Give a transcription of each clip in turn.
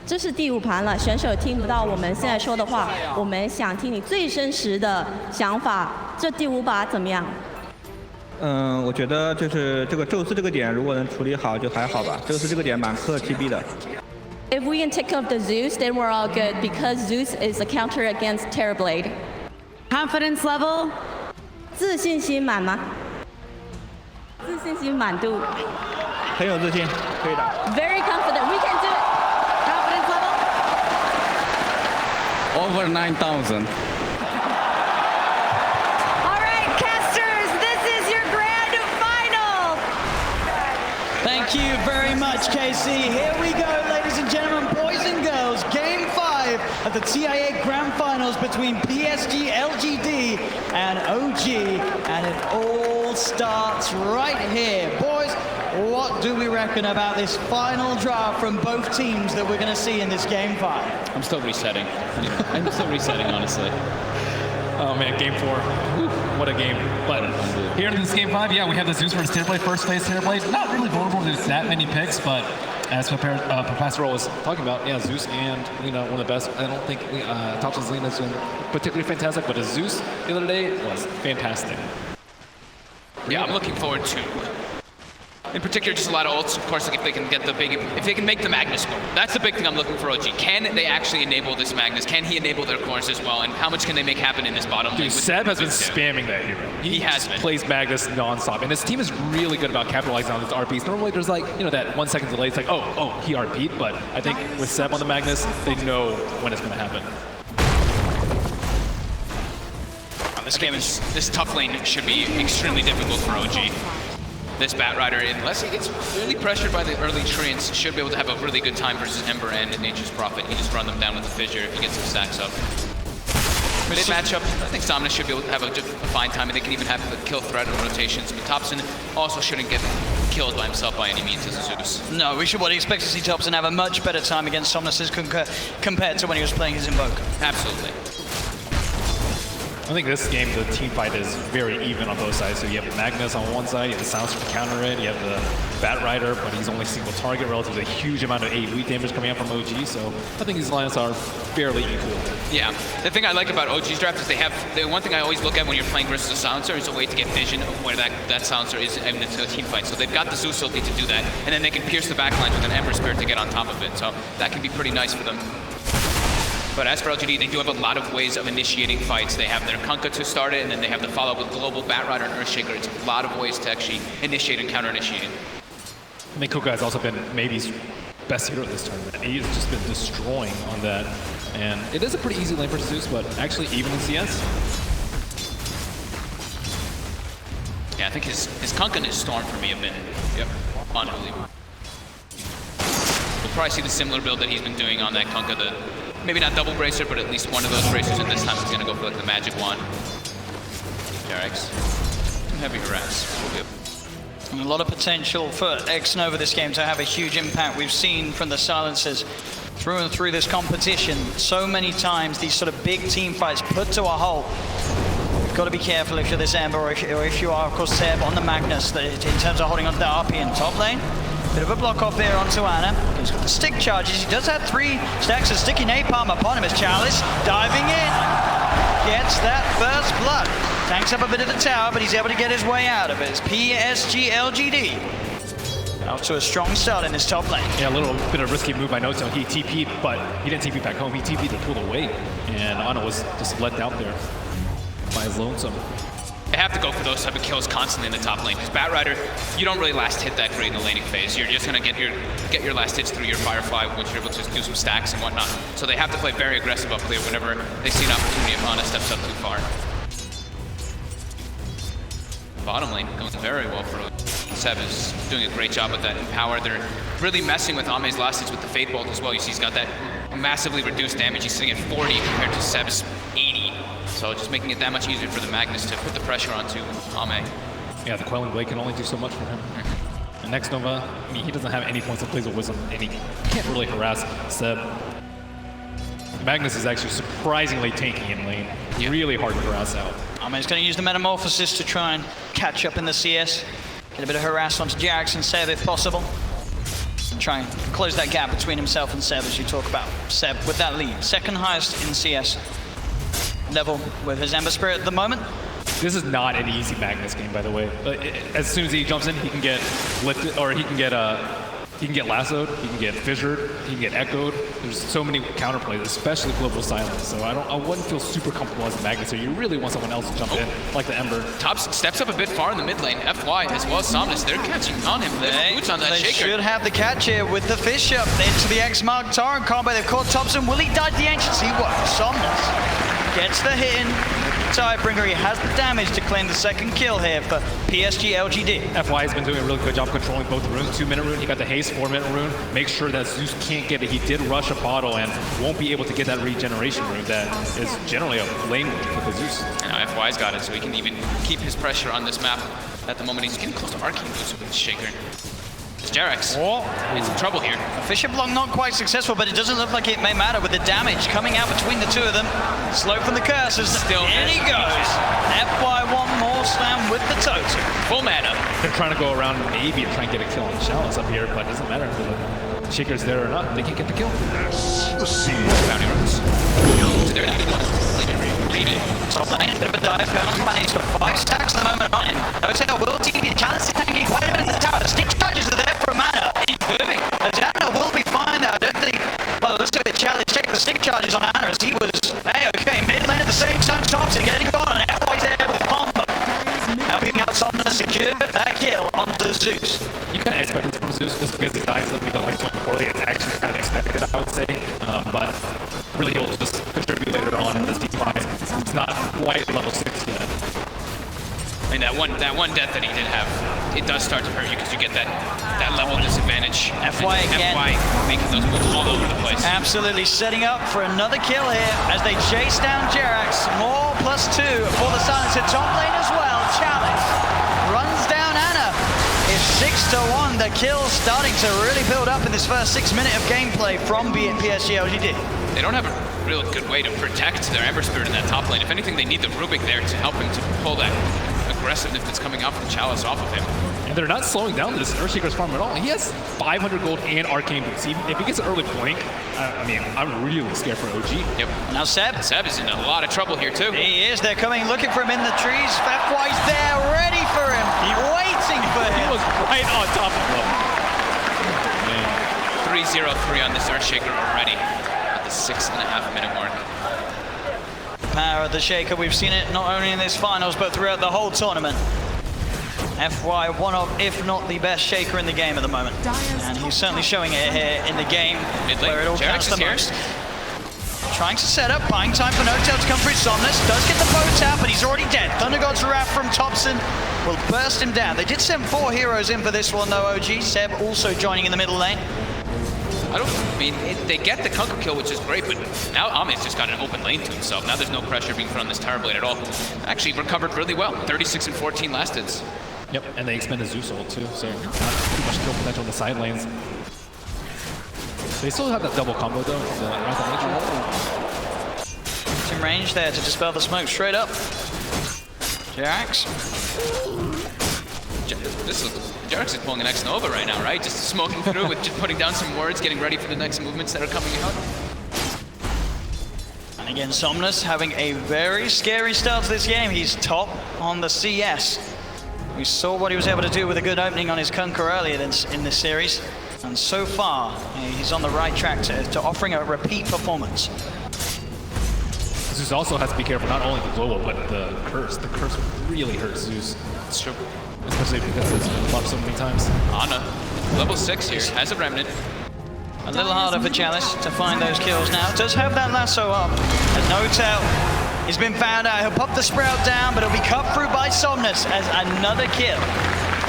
这是第5盘了，选手听不到我们现在说的话，我们想听你最真实的想法。这第5把怎么样？我觉得就是这个宙斯这个点，如果能处理好就还好吧。宙斯这个点蛮克 TB 的。If we can take off the Zeus, then we're all good because Zeus is a counter against Terrorblade. Confidence level? 自信心满吗？自信心满度。很有自信，可以的。Very confident. We can do it. Confidence level? Over 9,000. All right, casters, this is your grand final. Thank you very much, KC. Here we go, ladies and gentlemen, boys and girls. Game 5 of the TIA Grand Finals between PSG.LGD and OG. And it all starts right here. Boys, what do we reckon about this final draft from both teams that we're going to see in this Game 5? I'm still resetting. I'm still resetting, honestly. Oh man, Game 4. Whew, what a game. But here in this Game 5, yeah, we have the Zeus versus Terrorblade, first phase Terrorblade. Not really vulnerable to that many picks, but as Professor Roll was talking about, yeah, Zeus and Lina, one of the best. I don't think Topson's Lina has been particularly fantastic, but his Zeus the other day was fantastic. Yeah, I'm looking forward to, in particular, just a lot of ults. Of course, like if they can get the big, if they can make the Magnus go. That's the big thing I'm looking for, OG. Can they actually enable this Magnus? Can he enable their cores as well? And how much can they make happen in this bottom lane? Dude, Seb has been spamming that hero. He has been. Plays Magnus nonstop, and his team is really good about capitalizing on his RPs. Normally, there's like, you know, that 1 second delay. It's like, oh, he RP'd, but I think with Seb on the Magnus, they know when it's going to happen. This tough lane should be extremely difficult for OG. This Batrider, unless he gets really pressured by the early treants, should be able to have a really good time versus Ember and Nature's Prophet. He just run them down with the Fissure if he gets some stacks up. Mid matchup, I think Somnus should be able to have a fine time, and they can even have the kill threat and rotations. But Topson also shouldn't get killed by himself by any means as a Zeus. No, we should expect to see Topson have a much better time against Somnus compared to when he was playing his Invoke. Absolutely. I think this game, the team fight is very even on both sides. So you have Magnus on one side, you have the Silencer to counter it, you have the Batrider, but he's only single target relative to a huge amount of AoE damage coming out from OG, so I think these lineups are fairly equal. Yeah, the thing I like about OG's draft is they have, the one thing I always look at when you're playing versus a Silencer is a way to get vision of where that Silencer is in the team fight. So they've got the Zeus ability to do that, and then they can pierce the backlines with an Ember Spirit to get on top of it, so that can be pretty nice for them. But as for LGD, they do have a lot of ways of initiating fights. They have their Kunkka to start it, and then they have the follow-up with Global Batrider and Earthshaker. It's a lot of ways to actually initiate and counter-initiate. I think Kunkka has also been maybe's best hero this tournament. He's just been destroying on that. And it is a pretty easy lane for Zeus, but actually even in CS. Yeah, I think his Kunkka and his Storm for me have been unbelievable. We'll probably see the similar build that he's been doing on that Kunkka, maybe not double bracer, but at least one of those bracers, and this time he's gonna go for like the magic wand. JerAx. Heavy harass. We'll And a lot of potential for Xnova this game to have a huge impact. We've seen from the silencers through and through this competition so many times these sort of big team fights put to a halt. You've got to be careful if you're this Ember or if you are, of course, Seb on the Magnus, that in terms of holding on to the RP in top lane. Bit of a block off there onto Anna. He's got the stick charges. He does have 3 stacks of sticky napalm upon him as Chalice diving in. Gets that first blood. Tanks up a bit of the tower, but he's able to get his way out of it. It's PSG.LGD. Off to a strong start in his top lane. Yeah, a little bit of risky move by Noto. He TP'd, but he didn't TP back home. He TP'd to pull away. And Anna was just let out there by his lonesome. They have to go for those type of kills constantly in the top lane, because Batrider, you don't really last hit that great in the laning phase. You're just gonna get your last hits through your Firefly, which you're able to just do some stacks and whatnot. So they have to play very aggressive up clear whenever they see an opportunity if Anna steps up too far. Bottom lane going very well for Seb is doing a great job with that Empower. They're really messing with Ame's last hits with the Fate Bolt as well. You see he's got that massively reduced damage. He's sitting at 40 compared to Seb's 80. So just making it that much easier for the Magnus to put the pressure onto Ame. Yeah, the Quelling Blade can only do so much for him. And next Nova, I mean, he doesn't have any points of plays with Wisdom, and he can't really harass Seb. Magnus is actually surprisingly tanky in lane. Yeah. Really hard to harass out. Ame's going to use the Metamorphosis to try and catch up in the CS. Get a bit of harass onto JerAx and Seb if possible. to try and close that gap between himself and Seb, as you talk about. Seb with that lead, second highest in CS level with his Ember Spirit at the moment. This is not an easy Magnus game, by the way. As soon as he jumps in, he can get lifted, or he can get lassoed, he can get fissured, he can get echoed. There's so many counterplays, especially Global Silence. So I wouldn't feel super comfortable as a Magnus here. You really want someone else to jump in, like the Ember. Topson steps up a bit far in the mid lane. FY as well as Somnus, they're catching on him. There's boots on that They shaker. should have the catch here with the fish up into the X-Mark Torrent combo. They've caught Topson. Will he dodge the Ancients? He won't. Somnus gets the hit in. Tidebringer, he has the damage to claim the second kill here for PSG.LGD. FY has been doing a really good job controlling both runes. 2-minute rune, he got the haste, 4-minute rune. Make sure that Zeus can't get it. He did rush a bottle and won't be able to get that regeneration rune that is generally a lane for the Zeus. And now FY's got it, so he can even keep his pressure on this map. At the moment, he's getting close to Arcane boots with his shaker. It's JerAx. In some trouble here. Fisher block not quite successful, but it doesn't look like it may matter with the damage coming out between the two of them. Slow from the curses. Still in he goes. FY one more slam with the totem. Full mana. They're trying to go around maybe and try and get a kill on the Chalice up here, but it doesn't matter if the shaker's there or not. They can't get the kill. Bounty runs. Bit of a dive going on. He's got 5 stacks at the moment on him. Hotel will TP. Chalice hanging quite a bit in the tower. The stick charges are there for mana. He's moving. Anna will be fine there. I don't think. Well, let's do it. Chalice check the stick charges on Anna as he was okay. Mid lane at the same time. Topson getting gone. And FY's there with Pham. Helping out Somnus to secure that kill onto Zeus. You kind of expected it from Zeus just because the dives that we got like so poorly. It's actually kind of expected, I would say. But really, he'll just contribute later on in this D5. It's not quite level 6 yet. I mean, that one death that he did have, it does start to hurt you because you get that level disadvantage. FY again. FY making those moves all over the place. Absolutely setting up for another kill here as they chase down JerAx. More +2 for the Silencer. Top lane as well. Chalice runs down Anna. It's 6-1. The kill's starting to really build up in this first 6 minutes of gameplay from PSG.LGD. They don't have a real good way to protect their Ember Spirit in that top lane. If anything, they need the Rubik there to help him to pull that aggressiveness that's coming out from Chalice off of him. And they're not slowing down this Earthshaker's farm at all. He has 500 gold and Arcane boots. If he gets an early blink, I mean, I'm really scared for OG. Yep. Now Seb. Seb is in a lot of trouble here too. He is. They're coming, looking for him in the trees. FY's there, ready for him. Waiting for him. He was right on top of him. 3-0-3 on this Earthshaker already at the 6.5 minute mark. Power of the Shaker, we've seen it not only in this finals, but throughout the whole tournament. FY, one of, if not the best Shaker in the game at the moment. And he's certainly showing it here in the game, where it all counts the most. Trying to set up, buying time for No-Tail to come through. Somnus does get the bow tap, but he's already dead. Thunder God's Wrath from Topson will burst him down. They did send 4 heroes in for this one though, OG. Seb also joining in the middle lane. They get the Conquer kill, which is great, but now Ahmed's just got an open lane to himself. Now there's no pressure being put on this Tower Blade at all. Actually recovered really well. 36 and 14 last hits. Yep, and they expended Zeus ult too, so not too much kill potential in the side lanes. They still have that double combo though. It's in range there to dispel the smoke straight up. JerAx. JerAx is pulling an X-Nova right now, right? Just smoking through with just putting down some words, getting ready for the next movements that are coming out. And again, Somnus having a very scary start to this game. He's top on the CS. We saw what he was able to do with a good opening on his Conquer earlier in this series. And so far, he's on the right track to offering a repeat performance. Zeus also has to be careful, not only the global, but the curse. The curse really hurts Zeus. It's true. Especially because it's been buffed so many times. Ana, level 6 here, has a Remnant. A little harder for Chalice to find those kills now. Does have that lasso up. And No-Tail, he's been found out. He'll pop the Sprout down, but it'll be cut through by Somnus as another kill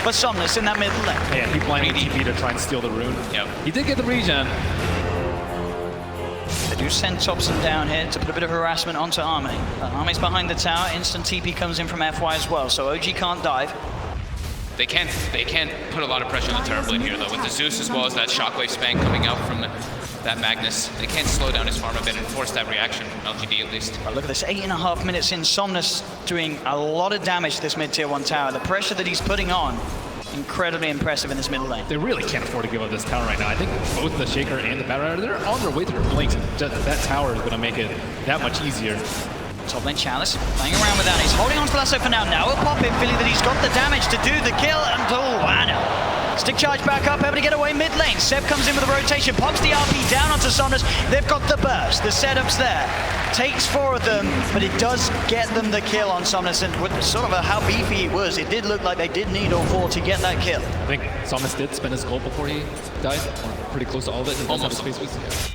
for Somnus in that middle lane. Yeah, he blinded TP to try and steal the rune. Yep. He did get the regen. They do send Topson down here to put a bit of harassment onto Army. Army's behind the tower. Instant TP comes in from FY as well, so OG can't dive. They can't put a lot of pressure on the Tower Blade here though. With the Zeus as well as that Shockwave spam coming out from that Magnus, they can't slow down his farm a bit and force that reaction from LGD at least. But look at this, 8.5 minutes in. Somnus doing a lot of damage to this mid-tier 1 tower. The pressure that he's putting on incredibly impressive in this middle lane. They really can't afford to give up this tower right now. I think both the Shaker and the Batrider, they're on their way to their blinks. That tower is going to make it that much easier. Top lane Chalice playing around with that. He's holding on to the lasso for now. Now he'll pop it, feeling that he's got the damage to do the kill. And stick charge back up, able to get away mid lane. Seb comes in with a rotation, pops the RP down onto Somnus. They've got the burst, the setup's there. Takes 4 of them, but it does get them the kill on Somnus. And with sort of how beefy it was, it did look like they did need all 4 to get that kill. I think Somnus did spend his gold before he died, or pretty close to all of it. He does have his face boost.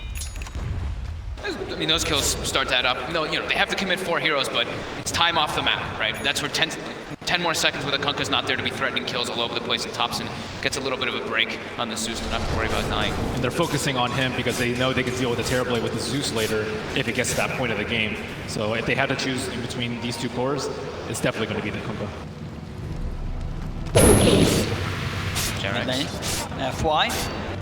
I mean, those kills start to add up. No, you know, they have to commit 4 heroes, but it's time off the map, right? That's where 10 more seconds where the Kunkka's not there to be threatening kills all over the place, and Topson gets a little bit of a break on the Zeus, don't have to worry about dying. And they're focusing on him because they know they can deal with the Terrorblade with the Zeus later if it gets to that point of the game. So if they had to choose in between these 2 cores, it's definitely going to be the Kunkka. JerAx. FY.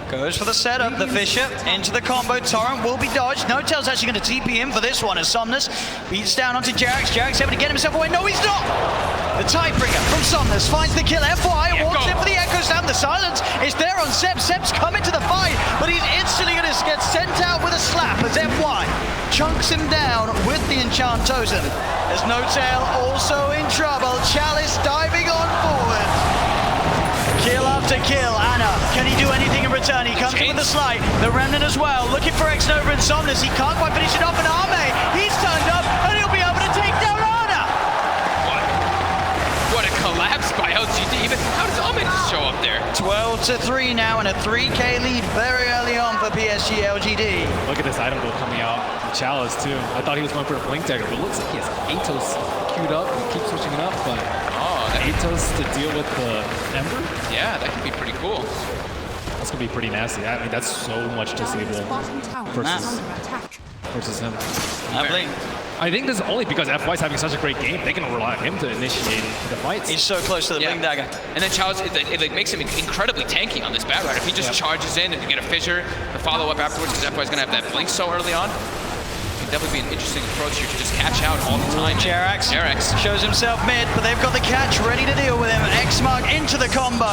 Goes for the setup, the Fisher into the combo. Torrent will be dodged. No-Tail's actually going to TP in for this one as Somnus beats down onto JerAx. JerAx able to get himself away. No, he's not! The Tidebringer from Somnus finds the kill. FY walks in for the Echo Slam. The silence is there on Seb. Seb's coming to the fight, but he's instantly going to get sent out with a slap as FY chunks him down with the Enchant Totem. As No-Tail also in trouble. Chalice diving on forward. Kill after kill. Anna, can he do anything in return? He comes in with the slide. The Remnant as well, looking for X Nova and Somnus. He can't quite finish it off, and Arme, he's turned up, and he'll be able to take down Anna. What a collapse by LGD. Even how does Arme just show up there? 12-3 now, and a 3K lead very early on for PSG.LGD. Look at this item build coming out. Chalice too. I thought he was going for a Blink Dagger, but it looks like he has Atos queued up and keeps switching it up, but Atos to deal with the Ember? Yeah, that could be pretty cool. That's going to be pretty nasty. I mean, that's so much disable versus him. I think this is only because FY's having such a great game. They can rely on him to initiate the fights. He's so close to the Blink Dagger. And then Chalice, it makes him incredibly tanky on this Batrider. If he just charges in and you get a fissure, the follow-up afterwards, because FY's going to have that Blink so early on. That would be an interesting approach here to just catch out all the time. JerAx shows himself mid, but they've got the catch ready to deal with him. X-Mark into the combo.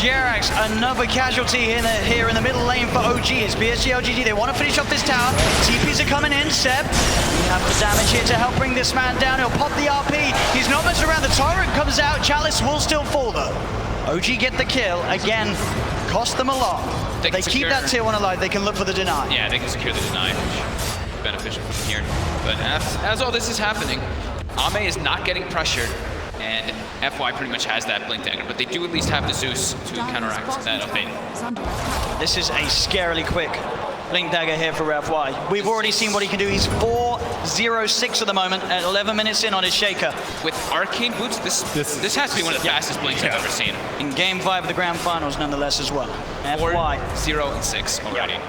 JerAx, another casualty here in the middle lane for OG. It's PSG.LGD. They want to finish off this tower. TPs are coming in. Seb, you have the damage here to help bring this man down. He'll pop the RP. He's not messing around. The Torrent comes out. Chalice will still fall though. OG get the kill. Again, cost them a lot. If they keep that tier 1 alive, they can look for the deny. Yeah, they can secure the deny. Beneficial from here. But as all this is happening, Ame is not getting pressured, and FY pretty much has that Blink Dagger, but they do at least have the Zeus to counteract that update. This is a scarily quick Blink Dagger here for FY. We've already seen what he can do. He's 4-0-6 at the moment at 11 minutes in on his Shaker. With Arcane Boots, this has to be one of the fastest Blinks I've ever seen. In Game 5 of the Grand Finals nonetheless as well. FY 4-0-6 already. Yep.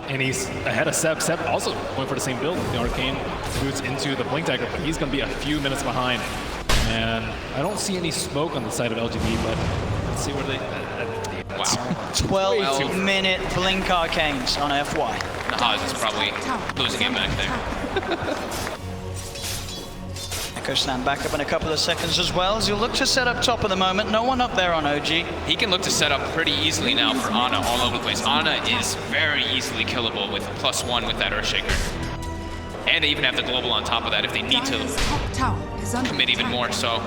And he's ahead of Seb. Seb also going for the same build. The Arcane boots into the Blink Dagger, but he's going to be a few minutes behind. And I don't see any smoke on the side of LGD, but let's see where they... Wow. 12-minute Blink Arcanes on FY. Nahaz is probably losing it back there. Echo Slam back up in a couple of seconds as well, as he'll look to set up top at the moment. No one up there on OG. He can look to set up pretty easily now for Ana all over the place. Ana is very easily killable with +1 with that Earthshaker. And they even have the global on top of that if they need to commit even more, so.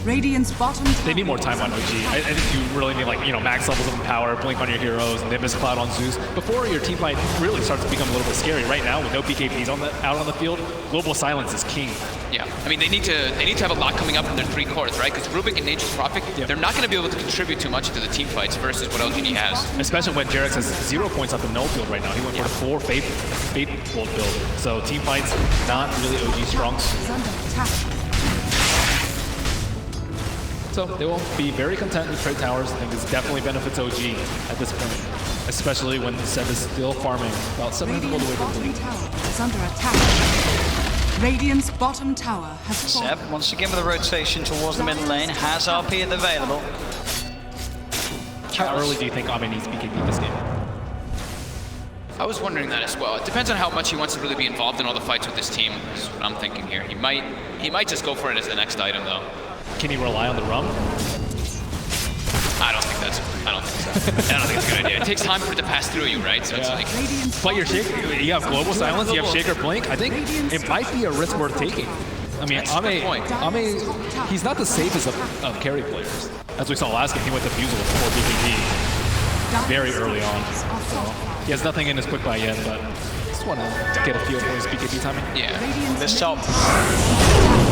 Radiant's bottom tower. They need more time on OG. I think you really need, like, you know, max levels of power, blink on your heroes, and Nimbus Cloud on Zeus before your team fight really starts to become a little bit scary. Right now, with no PKPs out on the field, global silence is king. Yeah, I mean they need to have a lot coming up from their 3 cores, right? Because Rubik and Nature's Prophet, they're not going to be able to contribute too much to the team fights versus what LGD has. Especially when JerAx has 0 points up the null field right now. He went for the 4 Fate Bolt build. So team fights not really OG strong. So they will be very content with trade towers. I think this definitely benefits OG at this point, especially when Seb is still farming about 700 gold away from the lead. Is under attack. Radiant's bottom tower has fallen. Seb, once again with a rotation towards the middle lane, has RP available. How early do you think Ame needs BKB this game? I was wondering that as well. It depends on how much he wants to really be involved in all the fights with this team. That's what I'm thinking here. He might just go for it as the next item though. Can he rely on the rum? I don't think so. I don't think it's a good idea. It takes time for it to pass through you, right? So it's like... But your Shaker, you have Global Silence, you have Shaker Blink. I think it might be a risk worth taking. I mean, Ame, he's not the safest of carry players. As we saw last game, he went to Fusel before BKB very early on. So he has nothing in his quick buy yet, but just want to get a feel for his BKB timing. Yeah. This top.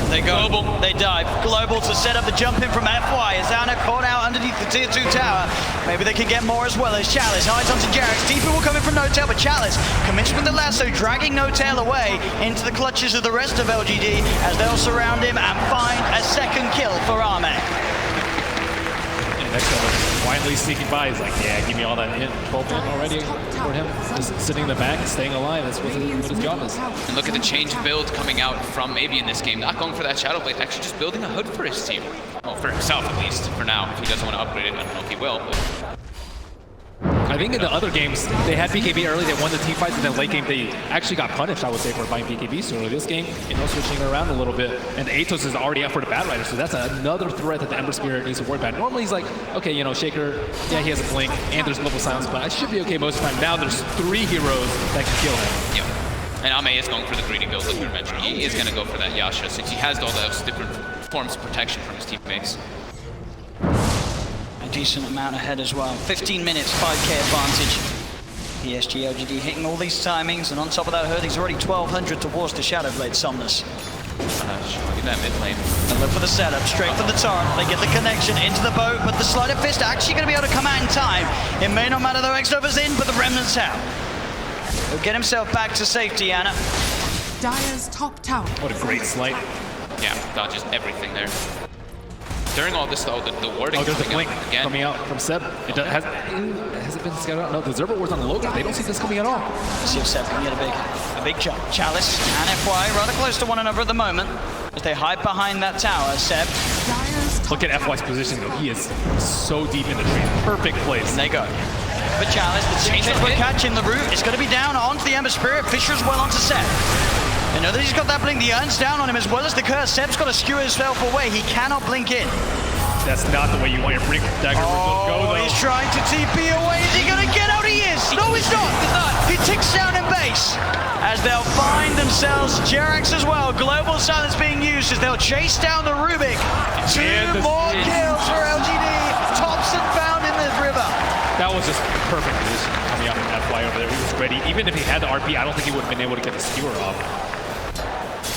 They go. Global. They dive. Global to set up the jump in from FY. As Anna caught out underneath the tier 2 tower. Maybe they can get more as well as Chalice hides onto JerAx. TP will come in from No-Tail, but Chalice commits with the lasso, dragging No-Tail away into the clutches of the rest of LGD as they'll surround him and find a second kill for Ame. Next one, quietly sneaking by. He's like, yeah, give me all that hit. 12 hit already for him. Just sitting in the back, staying alive. That's what his job is. And look at the change build coming out from maybe in this game. Not going for that Shadow Blade, actually just building a hood for his team. Well, for himself at least, for now. If he doesn't want to upgrade it, I don't know if he will, but... I think in the other games, they had BKB early, they won the team fights, and then late game, they actually got punished, I would say, for buying BKB so early. This game, switching it around a little bit, and Atos is already up for the Bad Rider, so that's another threat that the Ember Spirit needs to worry about. Normally, he's like, okay, Shaker, yeah, he has a blink, and there's Global Silence, but I should be okay most of the time. Now there's 3 heroes that can kill him. Yep. And Ame is going for the greedy build, like we mentioned. He is going to go for that Yasha, since he has all those different forms of protection from his teammates. A decent amount ahead as well. 15 minutes, 5k advantage. PSG.LGD hitting all these timings, and on top of that hurt, he's already 1200 towards the Shadow Blade Somnus. Look at that mid lane. And look for the setup, straight from the torrent. They get the connection into the boat, but the Sleight of Fist actually going to be able to come out in time. It may not matter though, X-Nova's in, but the Remnant's out. He'll get himself back to safety, Anna. Dire's top tower. What a great sleight. Yeah, dodges everything there. During all this though, the warding there's a blink again. coming out from Seb. Has it been scattered out? No, the Zerber ward's on the low ground. They don't see this coming at all. Let's see if Seb can get a big jump. Chalice and FY rather close to one another at the moment as they hide behind that tower. Seb. Look at FY's position though. He is so deep in the tree. Perfect place. And they go. But Chalice, the change we're catching the root is going to be down onto the Ember Spirit. Fisher as well onto Seb. You know that he's got that blink, the urn's down on him as well as the curse. Seb's got to skew himself away. He cannot blink in. That's not the way you want your blink dagger to go though. He's trying to TP away. Is he going to get out? He is. No, he's not. He ticks down in base. As they'll find themselves JerAx as well. Global Silence being used as they'll chase down the Rubik. 2 more kills for LGD. Topson found in the river. That was just perfect position coming out from FY over there. He was ready. Even if he had the RP, I don't think he would have been able to get the skewer off.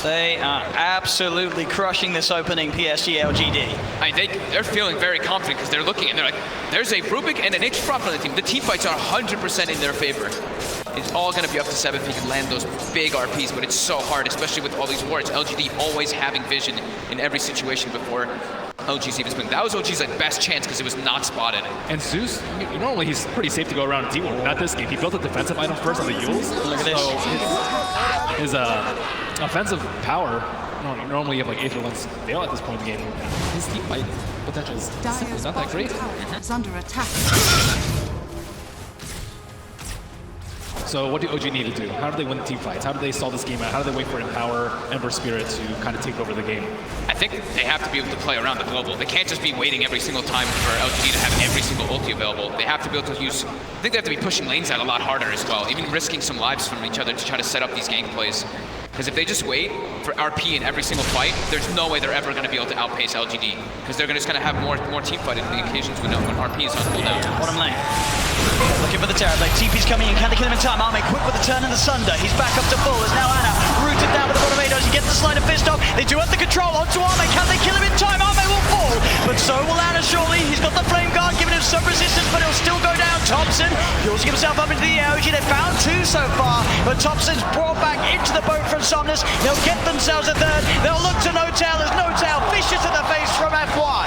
They are absolutely crushing this opening PSG.LGD. They're feeling very confident because they're looking and they're like, there's a Rubik and an H-Prop on the team. The team fights are 100% in their favor. It's all going to be up to Seb if he can land those big RPs, but it's so hard, especially with all these wards. LGD always having vision in every situation before OG's even spinning. That was OG's best chance because it was not spotted. And Zeus, normally he's pretty safe to go around D1, but not this game. He built a defensive item first on the Yules. Look at this. So his offensive power, normally you have Aether Lens fail at this point in the game. His team fight potential is simply not that great. It's under attack. So what do OG need to do? How do they win the team fights? How do they solve this game out? How do they wait for Empower, Ember Spirit to kind of take over the game? I think they have to be able to play around the global. They can't just be waiting every single time for LGD to have every single ulti available. They have to be able to use... I think they have to be pushing lanes out a lot harder as well, even risking some lives from each other to try to set up these gank plays. Because if they just wait for RP in every single fight, there's no way they're ever going to be able to outpace LGD. Because they're just going to have more team fight in the occasions when RP is on cooldown. Bottom lane. Looking for the Terror Blade. TP's coming in. Can they kill him in time? Ame quick with the turn and the Sunder. He's back up to full. As now Anna rooted down with the bottom 8 as he gets the Sleight of Fist off. They do have the control onto Ame. Can they kill him in time? Ame will fall. But so will Anna surely. He's got the Flame Guard giving him some resistance, but he'll still go down. Topson building himself up into the air. They found 2 so far, but Topson's brought back into the boat from Somnus. They'll get themselves a third. They'll look to No-Tail as No-Tail fishes to the face from FY.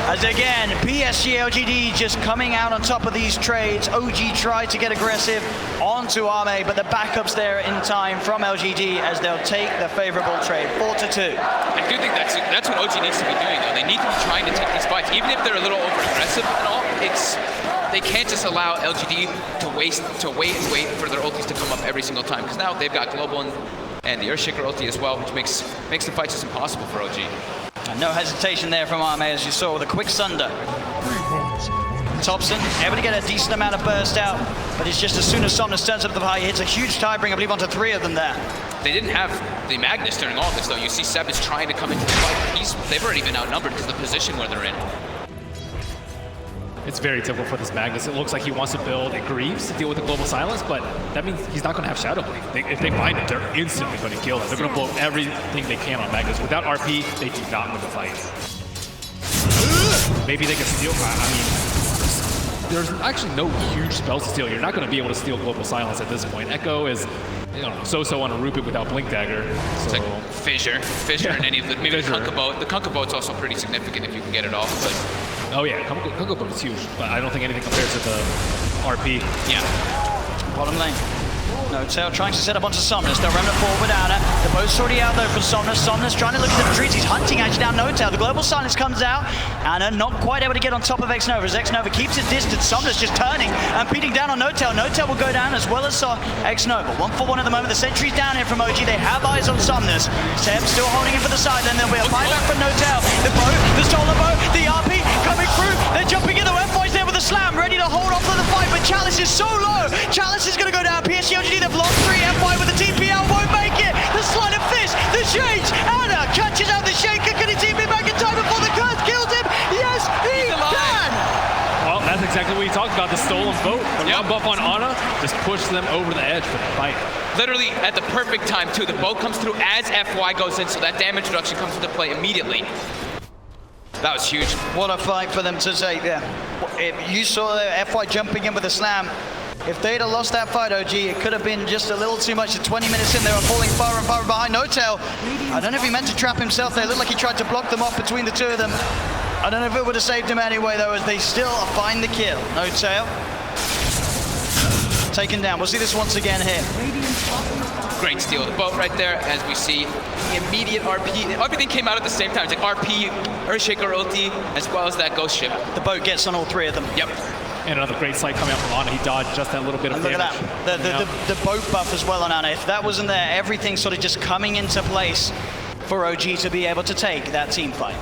As again, PSG.LGD just coming out on top of these trades. OG tried to get aggressive onto Ame, but the backup's there in time from LGD as they'll take the favorable trade, 4-2. I do think that's what OG needs to be doing though. They need to be trying to take these fights, even if they're a little over-aggressive and all. They can't just allow LGD to wait for their ultis to come up every single time, because now they've got Global and the Earthshaker ulti as well, which makes the fights just impossible for OG. No hesitation there from Arme, as you saw, with a quick sunder. Topson able to get a decent amount of burst out, but it's just as soon as Somnus turns up the high, he hits a huge tie-bring, I believe, onto 3 of them there. They didn't have the Magnus during all this, though. You see Seb is trying to come into the fight. They've already been outnumbered because of the position where they're in. It's very typical for this Magnus. It looks like he wants to build a Greaves to deal with the global silence, but that means he's not going to have Shadow Blade. If they find it, they're instantly going to kill it. They're going to blow everything they can on Magnus. Without RP, they do not win the fight. Maybe they can steal. I mean, there's actually no huge spells to steal. You're not going to be able to steal global silence at this point. Echo is, you know, so-so on a Rupit without Blink Dagger. It's So like Fissure and any of the, maybe the Kunkka Boat. The Kunkka Boat's also pretty significant if you can get it off, but... Oh yeah, Kunkka Boat is huge, but I don't think anything compares to the RP. Yeah. Bottom lane. N0tail trying to set up onto Somnus. They'll remnant forward with Anna. The boat's already out though for Somnus. Somnus trying to look at the trees. He's hunting actually down N0tail. The global silence comes out. Anna not quite able to get on top of Xnova as Xnova keeps his distance. Somnus just turning and beating down on N0tail. N0tail will go down as well as Xnova. 1-for-1 at the moment. The sentry's down here from OG. They have eyes on Somnus. Seb still holding him for the side. Then there'll be a buyback from N0tail. The boat, the stolen boat, the RP coming through. They're jumping in. The F-Boy's there with a slam, ready to hold off for the fight, but Chalice is so low. Chalice is going to go down. PSG.LGD, they've lost 3. F-Boy with the TPL won't make it. The sleight of fist, the shades. Anna catches out the shaker. Can he team it back in time before the curse kills him? Yes, he can. Well, that's exactly what you talked about, the stolen boat. The run buff on Anna just pushed them over the edge for the fight. Literally at the perfect time, too. The boat comes through as FY goes in, so that damage reduction comes into play immediately. That was huge. What a fight for them to take there. You saw the FY jumping in with a slam. If they'd have lost that fight, OG, it could have been just a little too much. At 20 minutes in, they were falling far and far behind. N0tail, I don't know if he meant to trap himself there. It looked like he tried to block them off between the two of them. I don't know if it would have saved him anyway, though, as they still find the kill. N0tail taken down. We'll see this once again here. Great steal of the boat right there, as we see the immediate RP. Everything came out at the same time. It's like RP, Earthshaker ulti, as well as that ghost ship. The boat gets on all 3 of them. Yep. And another great sight coming out from Anna. He dodged just that little bit of damage. damage. Look at that. The boat buff as well on Anna. If that wasn't there, everything sort of just coming into place for OG to be able to take that team fight.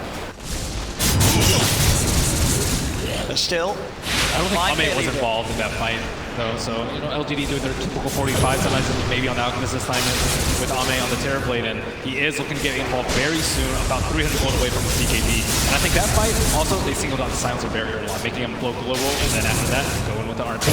But still, I don't think Pham was involved in that fight, though. So, you know, LGD doing their typical 45, sometimes maybe on the Alchemist assignment with Ame on the Terrorblade, and he is looking to get involved very soon, about 300 gold away from his BKB. And I think that fight, also, they singled out the Silencer barrier a lot, making him blow global, and then after that, going with the RP.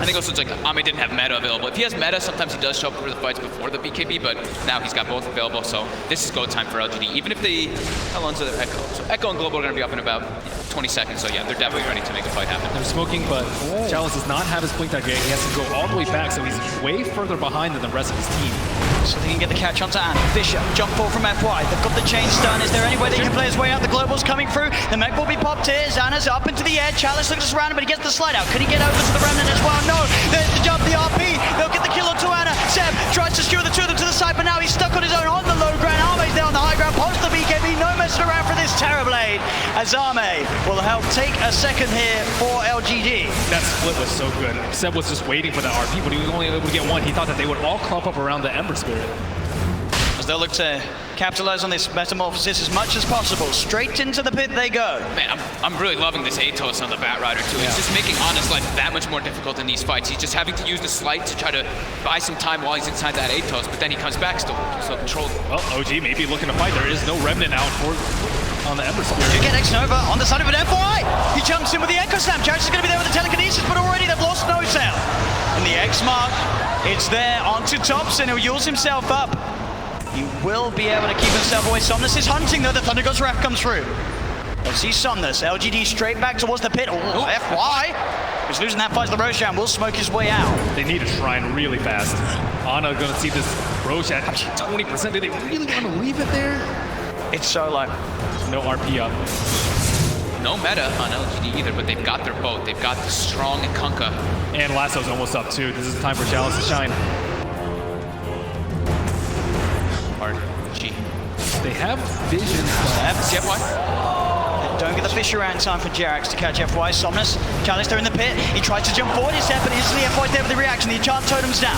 I think also it's like Ame didn't have meta available. If he has meta, sometimes he does show up for the fights before the BKB, but now he's got both available, so this is go time for LGD. Even if they, how long is their Echo? So Echo and Global are going to be up in about 20 seconds, so yeah, they're definitely ready to make a fight happen. They're smoking, but Chalice does not have his Blink Dagger. He has to go all the way back, so he's way further behind than the rest of his team. So they can get the catch onto Anna. Fisher, jump ball from FY. They've got the chain stun. Is there any way they can play his way out? The Global's coming through. The mech will be popped here. Anna's up into the air. Chalice looks around him, but he gets the slide out. Can he get over to the Remnant as well? No. There's the jump, the RP. They'll get the kill onto Anna. Seb tries to skewer the 2 of them to the side, but now he's stuck on his own on the low ground. Arme's there on the high ground. Post the BKB. No messing around for this Terrorblade. As Arme will help take a second here for LGD. That split was so good. Seb was just waiting for the RP, but he was only able to get one. He thought that they would all clump up around the Ember Spirit. As they'll look to capitalize on this metamorphosis as much as possible. Straight into the pit they go. Man, I'm really loving this Atos on the Bat Rider too. It's just making Anna's life that much more difficult in these fights. He's just having to use the slight to try to buy some time while he's inside that Atos, but then he comes back still controlled. Well, OG may be looking to fight. There is no Remnant out on the Ember Spirit. You get Xnova on the side of an FY. He jumps in with the Echo Slam. JerAx is going to be there with the telekinesis, but already they've lost N0tail. And the X mark, it's there onto Topson, who yields himself up. He will be able to keep himself away. Somnus is hunting though. The Thunder God's Wrath comes through. They'll see Somnus. LGD straight back towards the pit. Oh, FY. He's losing that fight to the Roshan. Will smoke his way out. They need a shrine really fast. Ana going to see this Rosh at 20%. Do they really want to leave it there? It's so low. No RP up. No meta on LGD either, but they've got their boat. They've got the strong and Kunkka. And Lasso's almost up too. This is time for Chalice to shine. G. They have vision. FY? Don't get the fish around in time for JerAx to catch FY. Somnus, Chalice there in the pit. He tries to jump forward, his step, but instantly FY's there with the reaction. The enchant totem's down.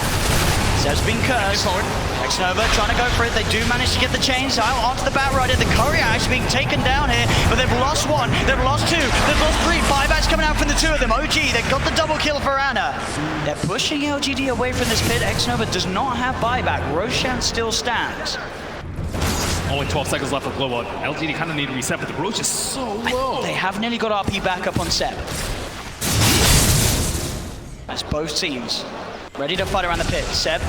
Seb's been cursed. Nova trying to go for it. They do manage to get the chains out onto the Batrider. The courier actually being taken down here, but they've lost one, they've lost two, they've lost three. Buybacks coming out from the two of them. OG, they've got the double kill for Ana. They're pushing LGD away from this pit. Nova does not have buyback. Roshan still stands. Only 12 seconds left for Global. LGD kind of need to reset, but the Roach is so low. They have nearly got RP back up on Seb. That's both teams ready to fight around the pit. Seb,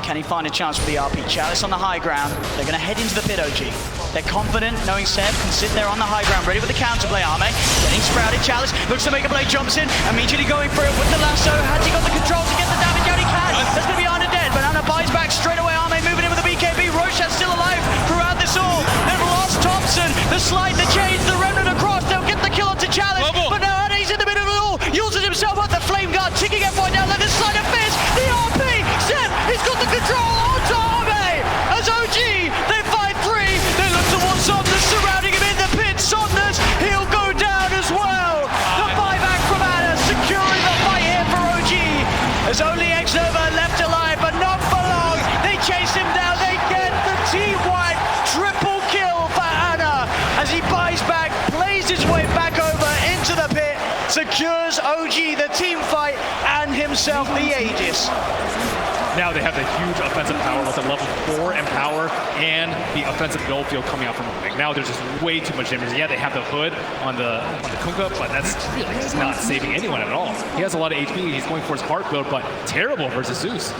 can he find a chance for the RP? Chalice on the high ground. They're going to head into the pit, OG. They're confident, knowing Seb can sit there on the high ground, ready with the counterplay. Arme getting sprouted. Chalice looks to make a play, jumps in, immediately going for it with the lasso. Has he got the control to get the damage out? He can. That's going to be Ana dead, but Ana buys back straight away. Arme moving in with the BKB. Roshan's still alive throughout this all. They've lost Topson. The slide, the change, the remnant across. They'll get the kill onto Chalice, but now Ana, he's in the middle of it all. Uses himself up the flame guard, ticking FY down. Let this slide of fizz. The RP. Seb, he's got the control onto Arme. As OG, they fight three. They look towards Somnus, surrounding him in the pit. Somnus, he'll go down as well. The buyback from Ana, securing the fight here for OG. There's only Nova left alive, but not for long. They chase him down. They get the team-wide triple kill for Ana as he buys back, plays his way back over into the pit, secures OG the team fight and himself the Aegis. Now they have the huge offensive power with the level 4 and power and the offensive goal field coming out from Like now there's just way too much damage. Yeah, they have the hood on the Kunkka, but that's really just not saving anyone at all. He has a lot of HP, he's going for his heart build, but terrible versus Zeus.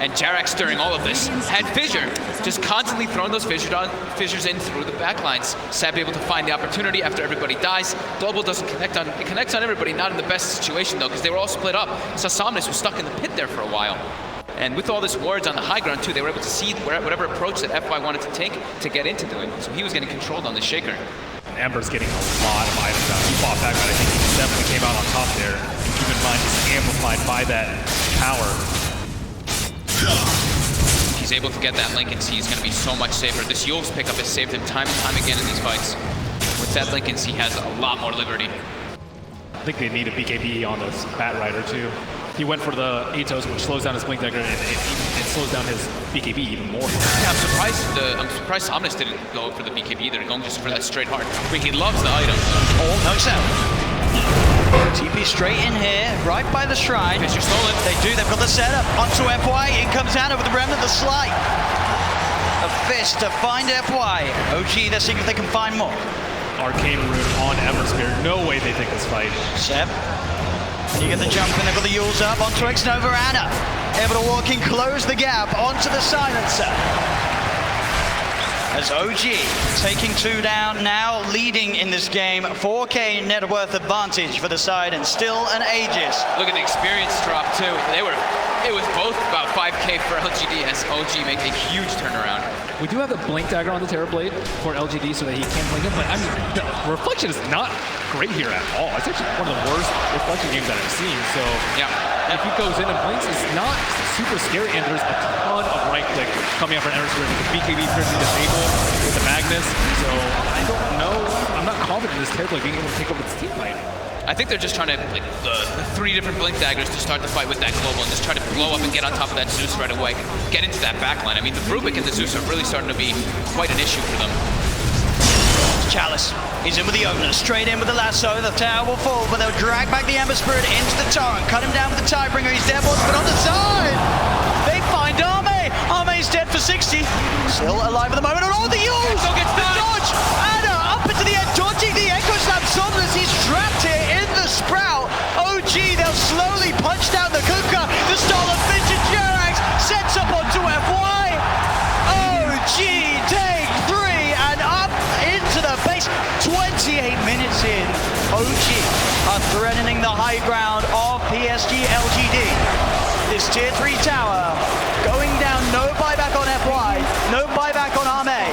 And JerAx during all of this had Fissure, just constantly throwing those fissures in through the backlines. Seb able to find the opportunity after everybody dies. Global doesn't connect on, it connects on everybody, not in the best situation though, because they were all split up. So Somnus was stuck in the pit there for a while. And with all this wards on the high ground too, they were able to see whatever approach that FY wanted to take to get into doing. So he was getting controlled on the Shaker. And Ember's getting a lot of items out. He fought back, but I think he definitely came out on top there. Keep in mind, he's amplified by that power. If he's able to get that Linken, he's going to be so much safer. This Yule's pickup has saved him time and time again in these fights. With that Linken, he has a lot more liberty. I think they need a BKB on this Batrider too. He went for the Atos, which slows down his Blink Dagger, and it slows down his BKB even more. Yeah, I'm surprised Somnus didn't go for the BKB either, going just for that straight heart. But he loves the item. Oh, no sound. TP straight in here, right by the shrine. Fissure stolen. They do, they've got the setup onto FY. In comes Ana with the remnant, the slide. A fist to find FY. OG, they're seeing if they can find more. Arcane Root on Ember Spirit. No way they take this fight. Seb. You get the jump in, they've got the Yules up onto Nova. Ana able to walk in, close the gap onto the silencer. As OG taking two down, now leading in this game. 4K net worth advantage for the side and still an Aegis. Look at the experience drop too. It was both about 5K for LGD as OG makes a huge turnaround. We do have the Blink Dagger on the Terrorblade for LGD so that he can't blink him, but I mean, the Reflection is not great here at all. It's actually one of the worst Reflection games that I've seen, so yeah. If he goes in and blinks, it's not super scary, and there's a ton of right click coming up from Ember Spirit with the BKB currently disabled with the Magnus, so I don't know. I'm not confident in this Terrorblade being able to take over this team fight. I think they're just trying to, like, the 3 different Blink Daggers to start the fight with that Global and just try to blow up and get on top of that Zeus right away, get into that backline. I mean, the Rubik and the Zeus are really starting to be quite an issue for them. Chalice, he's in with the owner, straight in with the lasso. The tower will fall, but they'll drag back the Ember Spirit into the torrent, cut him down with the Tidebringer. He's dead, but on the side, they find Arme. Arme's dead for 60, still alive at the moment. And all the Yules, the dodge. Ana up into the end, dodging the Echo Slam. Somnus, he's trapped here in the Sprout. OG, they'll slowly punch down the Kunkka. The stolen Fissure. JerAx sets up onto FY. OG take 3 and up into the base. 28 minutes in. OG are threatening the high ground of PSG.LGD. This tier 3 tower going down. No buyback on FY. No buyback on Arme.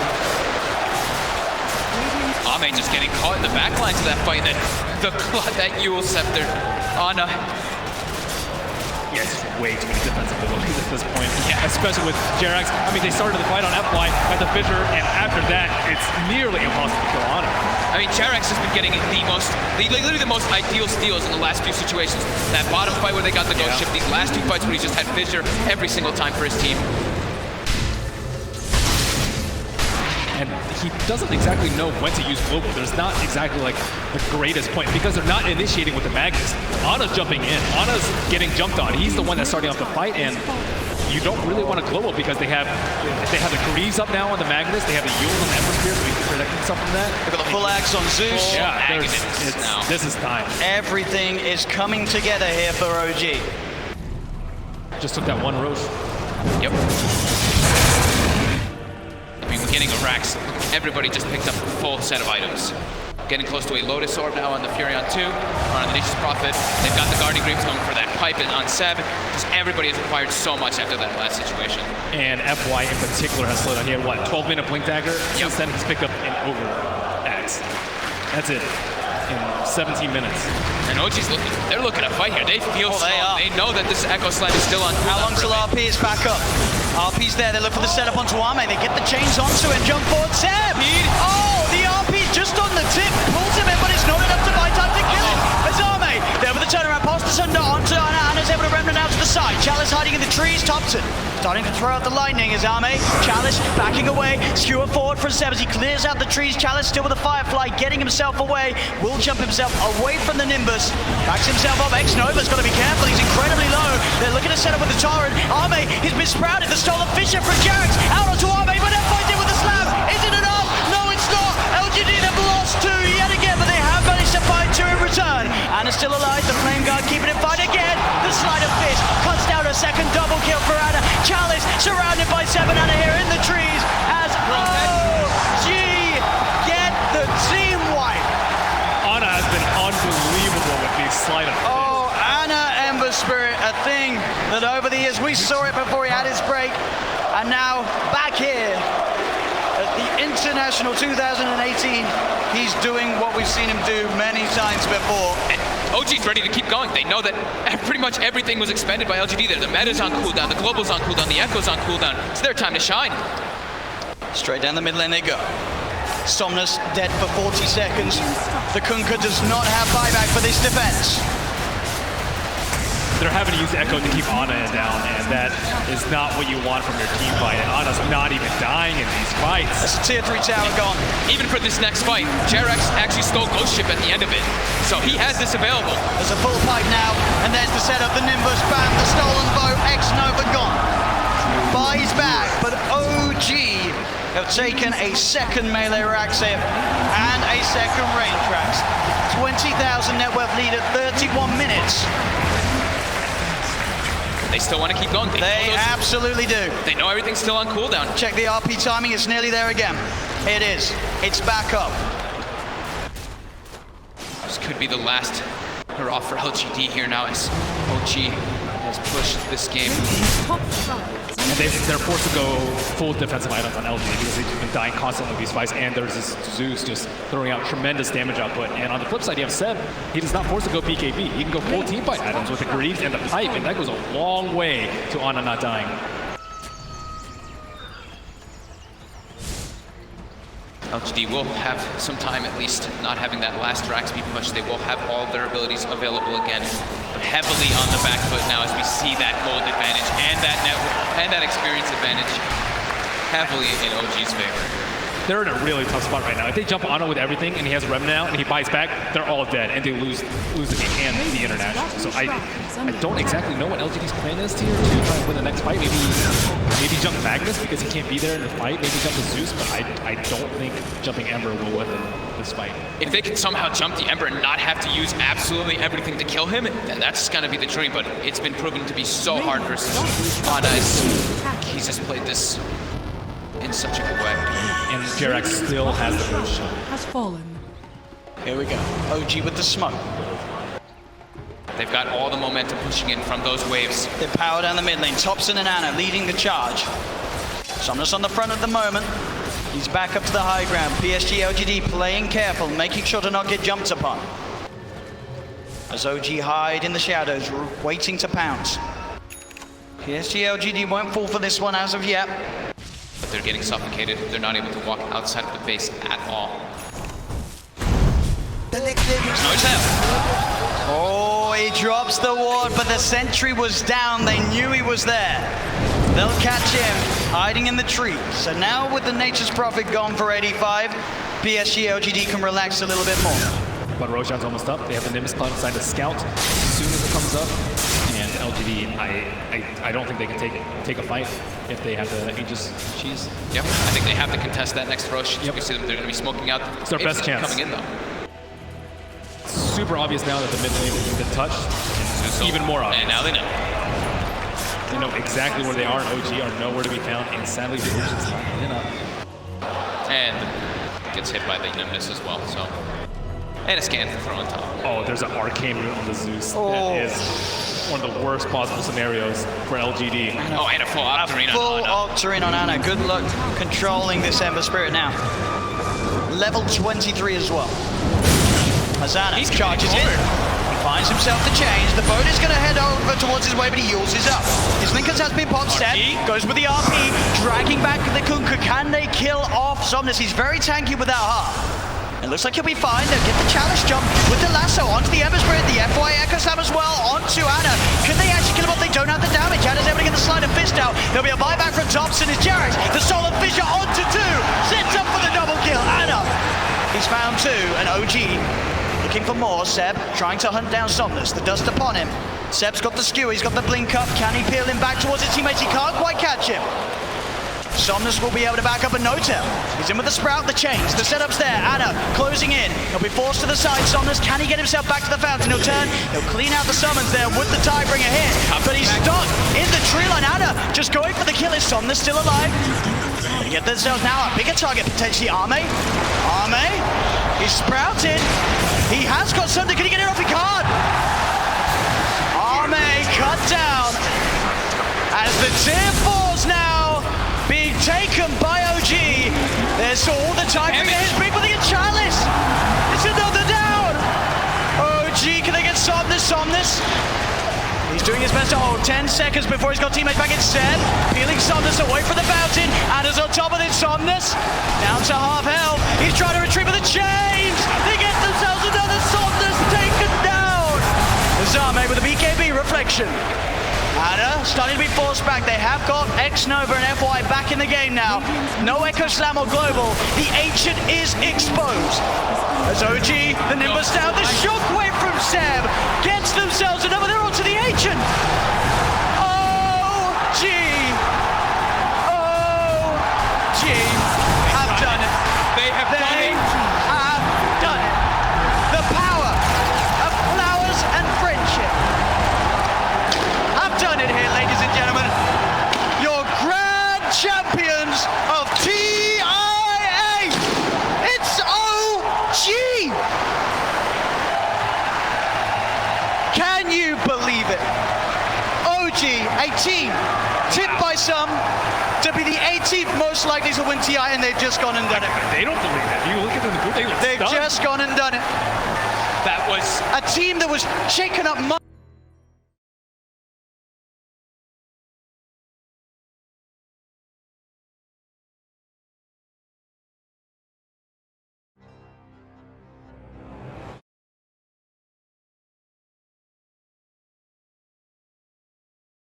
Arme just getting caught in the backlines of that fight. That Yule Scepter. Ana. OG has way too many defensive abilities at this point, especially with JerAx. I mean, they started the fight on FY at the fissure, and after that, it's nearly impossible to kill Ana. I mean, JerAx has been getting literally the most ideal steals in the last few situations. That bottom fight where they got the ghost ship, these last two fights where he just had fissure every single time for his team. And he doesn't exactly know when to use global. There's not exactly like the greatest point because they're not initiating with the Magnus. Ana's jumping in. Ana's getting jumped on. He's the one that's starting off the fight, and you don't really want to global because they have the Greaves up now on the Magnus. They have the Yule on the Ember Spear, so we can protect himself from that. They've got the full axe on Zeus. Yeah, this is time. Everything is coming together here for OG. Just took that one Roche. Yep. I mean, we're getting a Rax. Everybody just picked up a full set of items. Getting close to a Lotus Orb now on the Furion 2, or on the Nature's Prophet. They've got the Guardian Greaves going for that pipe on 7. Just everybody has required so much after that last situation. And FY in particular has slowed down. He had what, 12-minute Blink Dagger? Since then he's picked up an over axe. That's it. In 17 minutes. And OG's they're looking to fight here. They feel strong. They know that this Echo Slam is still on. How long till RP is back up? RP's there, they look for the setup onto Ame. They get the chains onto him, jump forward, Seb! Oh, the RP's just on the tip, pulls him in, but it's not enough to buy time to kill him. As Ame, there with the turnaround, past the Sunder onto Anna's able to remnant out to the side. Chalice hiding in the trees, Topson starting to throw out the lightning as Ame. Chalice backing away, skewer forward from Seb as he clears out the trees. Chalice still with the Firefly, getting himself away, will jump himself away from the Nimbus. Backs himself up, X-Nova's got to be careful, he's incredibly low. They're looking to set up with the Torrent. Ame, he's been sprouted, the stolen Fisher from JerAx, out onto Ame, but they're fighting with the slam. Is it enough? No, it's not. LGD, they've lost 2 yet again, but they have managed to find 2 in return. Anna's still alive, the Flame Guard keeping it fight again. The Sleight of Fist cuts down a second double kill for Anna. Chalice surrounded by 7 Anna here in the trees as OG get the team wipe. Ana has been unbelievable with these Sleight of Fist. Oh, Anna Ember Spirit, a thing that over the years we saw it before he had his break, and now back here at the International 2018, he's doing what we've seen him do many times before. And OG's ready to keep going. They know that pretty much everything was expended by LGD there. The meta's on cooldown, the global's on cooldown, the echo's on cooldown. It's their time to shine. Straight down the mid lane they go. Somnus dead for 40 seconds. The Kunkka does not have buyback for this defense. They're having to use Echo to keep Ana down, and that is not what you want from your team fight. And Ana's not even dying in these fights. That's a tier 3 tower gone. Even for this next fight, JerAx actually stole Ghost Ship at the end of it. So he has this available. There's a full pipe now, and there's the setup, the Nimbus, bam, the stolen bow, X-Nova gone. Buys back, but OG have taken a second melee Rax hit and a second range Rax. 20,000 net worth lead at 31 minutes. They still want to keep going. They absolutely do. They know everything's still on cooldown. Check the RP timing, it's nearly there again. It is. It's back up. This could be the last hurrah for LGD here now as OG has pushed this game. And they're forced to go full defensive items on LG because they've been dying constantly in these fights, and there's this Zeus just throwing out tremendous damage output. And on the flip side, you have Seb. He does not force to go BKB. He can go full team fight items with the Greaves and the pipe, and that goes a long way to Ana not dying. LGD will have some time, at least, not having that last Rax be pushed. They will have all of their abilities available again, but heavily on the back foot now as we see that gold advantage and that network and that experience advantage heavily in OG's favor. They're in a really tough spot right now. If they jump Ana with everything and he has a Remnant out and he buys back, they're all dead and they lose the game and the international. So I don't exactly know what LGD's plan is here to try and win the next fight. Maybe jump Magnus because he can't be there in the fight. Maybe jump the Zeus, but I don't think jumping Ember will win this fight. If they can somehow jump the Ember and not have to use absolutely everything to kill him, then that's going to be the dream. But it's been proven to be so hard versus Ana. He's just played this in such a good way. And JerAx still has the push. Has fallen. Here we go. OG with the smoke. They've got all the momentum pushing in from those waves. They power down the mid lane. Topson and Anna leading the charge. Somnus on the front at the moment. He's back up to the high ground. PSG.LGD playing careful, making sure to not get jumped upon. As OG hide in the shadows, waiting to pounce. PSG.LGD won't fall for this one as of yet. But they're getting suffocated. They're not able to walk outside of the base at all. Oh, he drops the ward, but the sentry was down. They knew he was there. They'll catch him hiding in the tree. So now with the Nature's Prophet gone for 85, PSG.LGD can relax a little bit more. But Roshan's almost up. They have the Nimbus Cloud inside the scout as soon as it comes up. And LGD, I don't think they can take a fight if they have the Aegis Cheese. Yep, I think they have to contest that next rush. Yep. We see them, they're going to be smoking out. It's their best chance. Coming in though. Super obvious now that the mid lane has been touched. And even more obvious. And now they know. They know exactly where they are, and OG are nowhere to be found, and sadly the Lucian's not enough. And gets hit by the Nimbus as well, so. And a scan to throw on top. Oh, there's an arcane root on the Zeus. Oh. That is one of the worst possible scenarios for LGD. Oh, and a full Octarine Full on Octarine on Ana. Good luck controlling this Ember Spirit now. Level 23 as well. As Ana charges in. Finds himself the change. The boat is going to head over towards his way, but he yields his up. His Linkens has been popped. Step goes with the RP, dragging back the Kunkka. Can they kill off Somnus? He's very tanky without heart. It looks like he'll be fine. They'll get the challenge jump with the lasso onto the Ember Spirit, the FY Echo Slam as well onto Ana. Can they actually kill him off? They don't have the damage. Ana's able to get the slide of fist out. There'll be a buyback from Topson. Is JerAx. The Solar Fissure onto 2. Sets up for the double kill. Ana. He's found 2, and OG looking for more. Seb trying to hunt down Somnus. The dust upon him. Seb's got the skewer. He's got the blink up. Can he peel him back towards his teammates? He can't quite catch him. Somnus will be able to back up a no-tail. He's in with the Sprout, the chains, the setup's there. Ana closing in. He'll be forced to the side. Somnus, can he get himself back to the fountain? He'll turn. He'll clean out the summons there with the Tidebringer hit. But he's stuck in the tree line. Ana just going for the kill. Is Somnus still alive? They get themselves now a bigger target, potentially Arme. Arme, he's sprouted. He has got something. Can he get it off? He can't. Arme cut down. As the tier 4's now being taken by OG. There's all the time for his people to get Chalice. It's another down. OG, can they get Somnus? Somnus. He's doing his best to hold 10 seconds before he's got teammates back in Seb. Peeling Somnus away from the fountain. Ana's on top of it. Somnus down to half health. He's trying to retrieve with the chains. They get themselves another Somnus taken down. Zame with a BKB reflection. Ana starting to be forced back. They have got X-Nova and FY back in the game now. No Echo Slam or Global. The Ancient is exposed. As OG, the Nimbus down. The shockwave from Seb gets themselves another. They're onto the Ancient. OG. OG have done it. They have done it. Have done it. The power of flowers and friendship. Done it here, ladies and gentlemen. Your grand champions of TIA. It's OG. Can you believe it? OG, a team tipped by some to be the 18th most likely to win TI, and they've just gone and done it. They don't believe it. You look at them, They've just gone and done it. That was a team that was shaken up